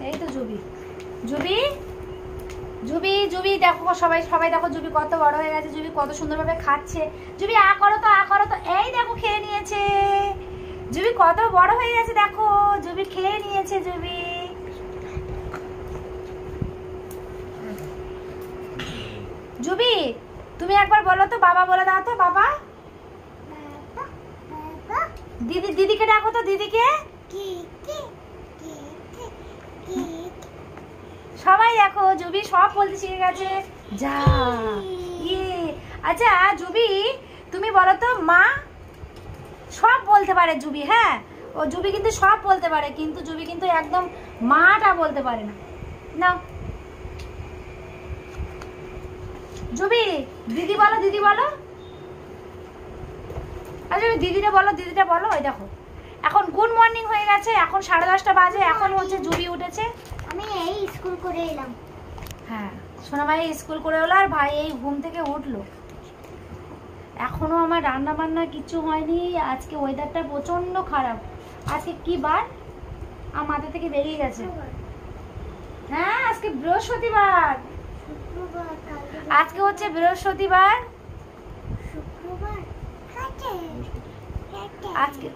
এই তো জুবি জুবি জুবি জুবি দেখো সবাই সবাই দেখো জুবি কত বড় হয়ে গেছে, জুবি কত সুন্দরভাবে খাচ্ছে। জুবি আ করো তো, আ করো তো। এই দেখো খেয়ে নিয়েছে জুবি, কত বড় হয়ে গেছে দেখো, জুবি খেয়ে নিয়েছে জুবি। জুবি তুমি একবার বলো তো, বাবা বলে দাও তো, বাবা। দিদি দিদিকে ডাকো তো, দিদিকে। সবাই দেখো জুবি সব বলতে শিখে গেছে। যা ইয়ে। আচ্ছা জুবি তুমি বলো তো, মা সব বলতে পারে জুবি, হ্যাঁ ও জুবি কিন্তু সব বলতে পারে, কিন্তু জুবি কিন্তু একদম মাটা বলতে পারে না। না জুবি দিদি বলো, দিদি বলো। আচ্ছা দিদিটা বলো, দিদিটা বলো। ওই দেখো এখন গুড মর্নিং হয়ে গেছে, এখন 10:30 বাজে, এখন হচ্ছে জুবি উঠেছে। আমি এই স্কুল করে এলাম। হ্যাঁ সোনা ভাই স্কুল করে এলো, আর ভাই এই ঘুম থেকে উঠলো। এখনো আমার রান্না বান্না কিছু হয়নি। আজকে ওয়েদারটা প্রচন্ড খারাপ। আজকে কি বার? আমার মাথা থেকে বেরিয়ে গেছে। হ্যাঁ আজকে বৃহস্পতিবার। আজকে হচ্ছে বৃহস্পতিবার। আজকে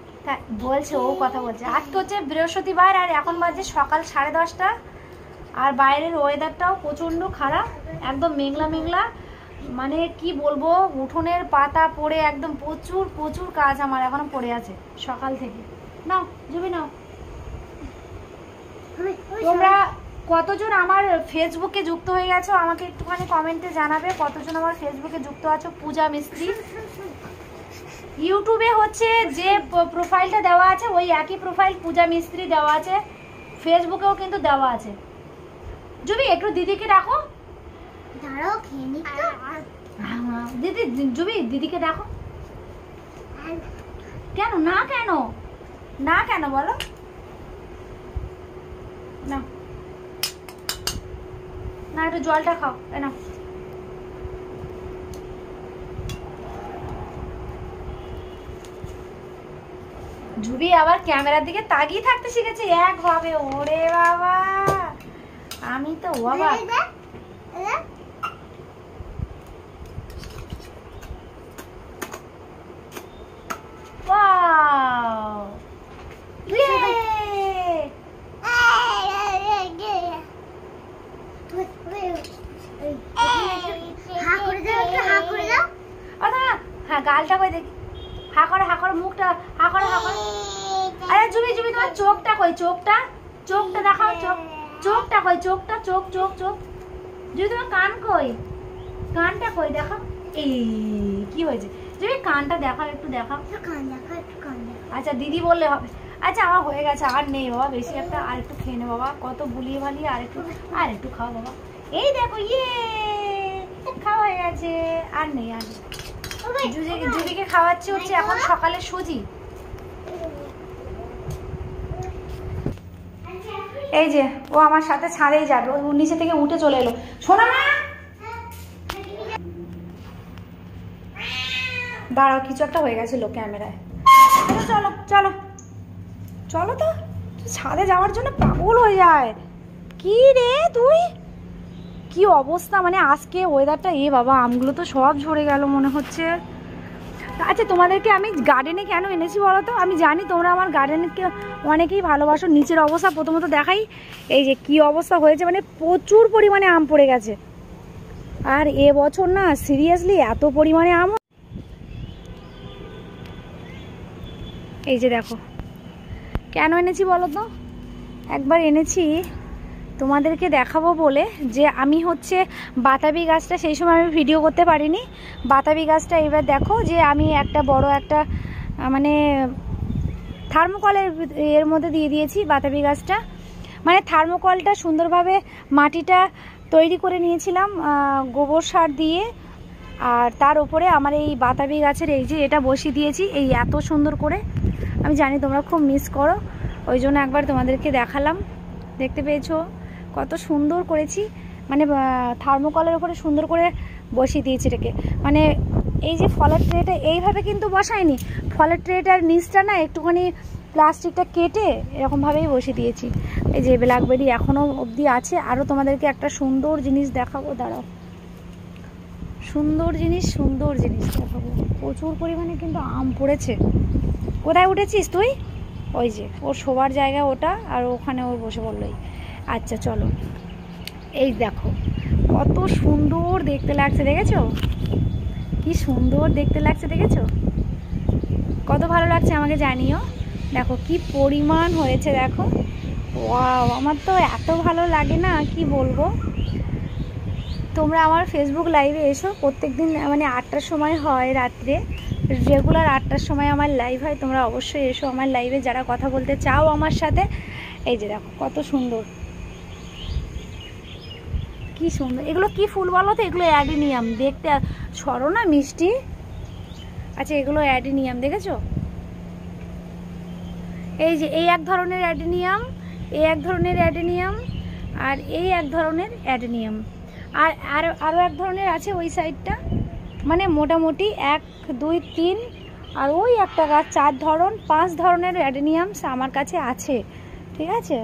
বলছে, ও কথা বলছে। আজকে হচ্ছে বৃহস্পতিবার, আর এখন বাজে সকাল 10:30। আর বাইরের ওয়েদারটাও প্রচন্ড খারাপ, একদম মেঘলা মেঘলা। মানে কি বলবো, উঠোনের পাতা পড়ে একদম প্রচুর প্রচুর কাজ আমার এখনো পড়ে আছে সকাল থেকে। নাও জুবি নাও। তোমরা কতজন আমার ফেসবুকে যুক্ত হয়ে গেছো আমাকে একটুখানি কমেন্টে জানাবে, কতজন আমার ফেসবুকে যুক্ত আছো। পূজা মিস্ত্রি। ইউটিউবে হচ্ছে যে প্রোফাইলটা দেওয়া আছে ওই একই প্রোফাইল পূজা মিস্ত্রি দেওয়া আছে, ফেসবুকেও কিন্তু দেওয়া আছে। জুবি একটু দিদিকে ডাকো। দাঁড়াও খেয়ে নি তো। দিদি জুবি দিদিকে ডাকো। কেন না, কেন না, কেন বলো না। না একটু জলটা খাও, না জুবি আবার ক্যামেরার দিকে তাকিয়ে থাকতে শিখেছে একভাবে। ওরে বাবা, আমি তো অবাক। ওয়াও ইয়ে। হ্যাঁ গালটা কই দেখি। হা করে, হা করে, মুখটা হা করে, হা করে। আরে জুবি জুবি তোমার চোখটা কই? চোখটা, চোখটা দেখাও। চোখ, চোখটা কই? চোখটা, চোখ চোখ চোখ। জুবি তোমার কান কই? কানটা কই দেখাও। এই কি হয়েছে জুবি? কানটা দেখাও, একটু দেখাও। কান দেখাও, একটু কান দেখাও। আচ্ছা দিদি বললে হবে। আচ্ছা আমার হয়ে গেছে, আর নেই বাবা বেশি একটা। আর একটু খেয়ে নে বাবা, কত বুলিয়ে ভালিয়ে। আর একটু খাও বাবা। এই দেখো ইয়ে খাওয়া হয়ে গেছে, আর নেই। আর জুবিকে খাওয়াচ্ছি হচ্ছে এখন সকালে সুজি। এই যে ও আমার সাথে ছাদেই যাবে, ও নিচে থেকে উঠে চলে এলো। শোনা না, দাঁড়াও কিছু একটা হয়ে গেছিল ক্যামেরায়। চলো চলো চলো তো, ছাদে যাওয়ার জন্য পাগল হয়ে যায়। কি রে তুই, কি অবস্থা। মানে আজকে ওয়েদারটা, এ বাবা আমগুলো তো সব ঝরে গেল মনে হচ্ছে। আচ্ছা তোমাদেরকে আমি গার্ডেনে কেন এনেছি বলো তো? আমি জানি তোমরা আমার গার্ডেনকে অনেকেই ভালোবাসো। নিচের অবস্থা প্রথমত দেখাই, এই যে কি অবস্থা হয়েছে, মানে প্রচুর পরিমাণে আম পড়ে গেছে। আর এবছর না সিরিয়াসলি এত পরিমাণে আম। এই যে দেখো কেন এনেছি বলো তো? একবার এনেছি তোমাদেরকে দেখাবো বলে, যে আমি হচ্ছে বাতাবি গাছটা সেই সময় আমি ভিডিও করতে পারিনি। বাতাবি গাছটা এবার দেখো যে আমি একটা বড় একটা মানে থার্মোকলের এর মধ্যে দিয়ে দিয়েছি বাতাবি গাছটা। মানে থার্মোকলটা সুন্দরভাবে মাটিটা তৈরি করে নিয়েছিলাম গোবর সার দিয়ে, আর তার উপরে আমার এই বাতাবি গাছের এই যে এটা বসিয়ে দিয়েছি এই এত সুন্দর করে। আমি জানি তোমরা খুব মিস করো, ওই জন্য একবার তোমাদেরকে দেখালাম। দেখতে পেয়েছো কত সুন্দর করেছি, মানে থার্মোকলের উপরে সুন্দর করে বসিয়ে দিয়েছি এটাকে। মানে এই যে ফলের ট্রেটা এইভাবে কিন্তু বসাইনি, ফলের ট্রেটার নিচটা না একটুখানি প্লাস্টিকটা কেটে এরকমভাবেই বসিয়ে দিয়েছি। এই যে ব্ল্যাকবেরি এখনও অবধি আছে। আরও তোমাদেরকে একটা সুন্দর জিনিস দেখাবো, দাঁড়াও। সুন্দর জিনিস দেখাবো। প্রচুর পরিমাণে কিন্তু আম পড়েছে। কোথায় উঠেছিস তুই? ওই যে ওর শোবার জায়গা ওটা, আর ওখানে ওর বসে পড়লোই। আচ্ছা চলো, এই দেখো কত সুন্দর দেখতে লাগছে, দেখেছো? কি সুন্দর দেখতে লাগছে, দেখেছো? কত ভালো লাগছে আমাকে জানিও। দেখো কি পরিমাণ হয়েছে, দেখো। ওয়াও, আমার তো এত ভালো লাগে না কি বলবো। তোমরা আমার ফেসবুক লাইভে এসো, প্রত্যেকদিন মানে 8টার সময় হয় রাত্রে, রেগুলার 8টার সময় আমার লাইভ হয়। তোমরা অবশ্যই এসো আমার লাইভে যারা কথা বলতে চাও আমার সাথে। এই যে দেখো কত সুন্দর, কি সুন্দর। এগুলো কি ফুল বলো তো? এগুলো অ্যাডিনিয়াম, দেখতে সরো না মিষ্টি। আচ্ছা এগুলো অ্যাডিনিয়াম, দেখেছো? এই যে এই এক ধরনের অ্যাডিনিয়াম, এই এক ধরনের অ্যাডিনিয়াম, আর এই এক ধরনের অ্যাডিনিয়াম, আর আরও এক ধরনের আছে ওই সাইডটা। মানে মোটামুটি 1 2 3 আর ওই একটা গাছ, 4 ধরন 5 ধরনের অ্যাডিনিয়ামস আমার কাছে আছে, ঠিক আছে?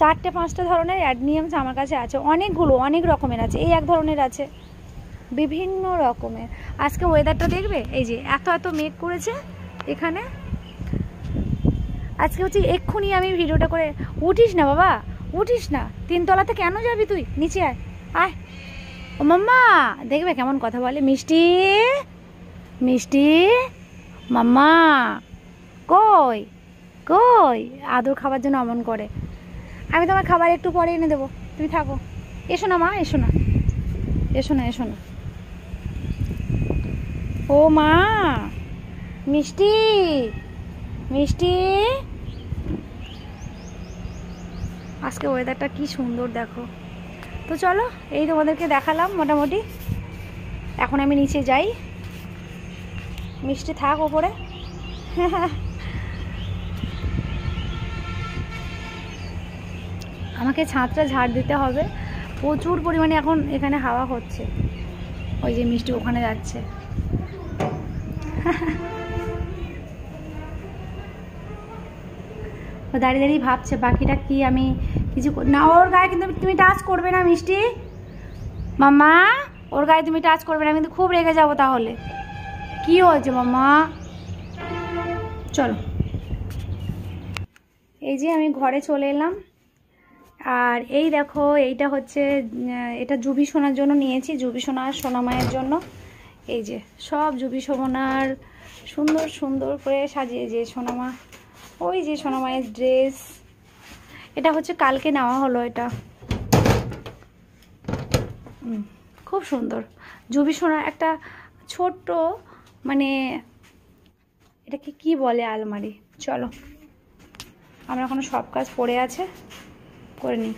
4টে 5টা ধরনের অ্যাডিনিয়ামস আমার কাছে আছে, অনেকগুলো, অনেক রকমের আছে। এই এক ধরনের আছে, বিভিন্ন রকমের। আজকে ওয়েদারটা দেখবে, এই যে এত এত মেঘ করেছে এখানে। আজকে হচ্ছে এক্ষুনি আমি ভিডিওটা করে। উঠিস না বাবা, উঠিস না, 3তলাতে কেন যাবি তুই? নিচে আয়, আয়। ও মাম্মা, দেখবে কেমন কথা বলে। মিষ্টি মিষ্টি, মাম্মা কই কই, আদর খাবার জন্য অমন করে। আমি তোমার খাবার একটু পরে এনে দেবো, তুমি থাকো। এসো না মা, এসো না, এসো না, এসো না। ও মা, মিষ্টি মিষ্টি। আজকে ওয়েদারটা কি সুন্দর দেখো। তো চলো, এই তোমাদেরকে দেখালাম মোটামুটি। এখন আমি নিচে যাই, মিষ্টি থাক ওপরে। আমাকে ছাদটা ঝাড় দিতে হবে, প্রচুর পরিমাণে এখন এখানে হাওয়া হচ্ছে। ওই যে মিষ্টি ওখানে যাচ্ছে। ও দাঁড়িয়ে দাঁড়িয়ে ভাবছে বাকিটা কি আমি কিছু না। ওর গায়ে কিন্তু তুমি টাচ করবে না মিষ্টি, মাম্মা। ওর গায়ে তুমি টাচ করবে না, কিন্তু খুব রেগে যাবো তাহলে। কি হয়েছে মাম্মা? চলো, এই যে আমি ঘরে চলে এলাম। আর এই দেখো, এইটা হচ্ছে, এটা জুবি সোনার জন্য নিয়েছি, জুবি সোনার সোনামায়ের জন্য। এই যে সব জুবি সোনার সুন্দর সুন্দর করে সাজিয়ে, যে সোনামা, ওই যে সোনামায়ের ড্রেস। এটা হচ্ছে কালকে নেওয়া হলো, এটা খুব সুন্দর। জুবি সোনার একটা ছোট্ট, মানে এটাকে কি বলে, আলমারি। চলো, আমরা এখনো সব কাজ পড়ে আছে, করে নিই।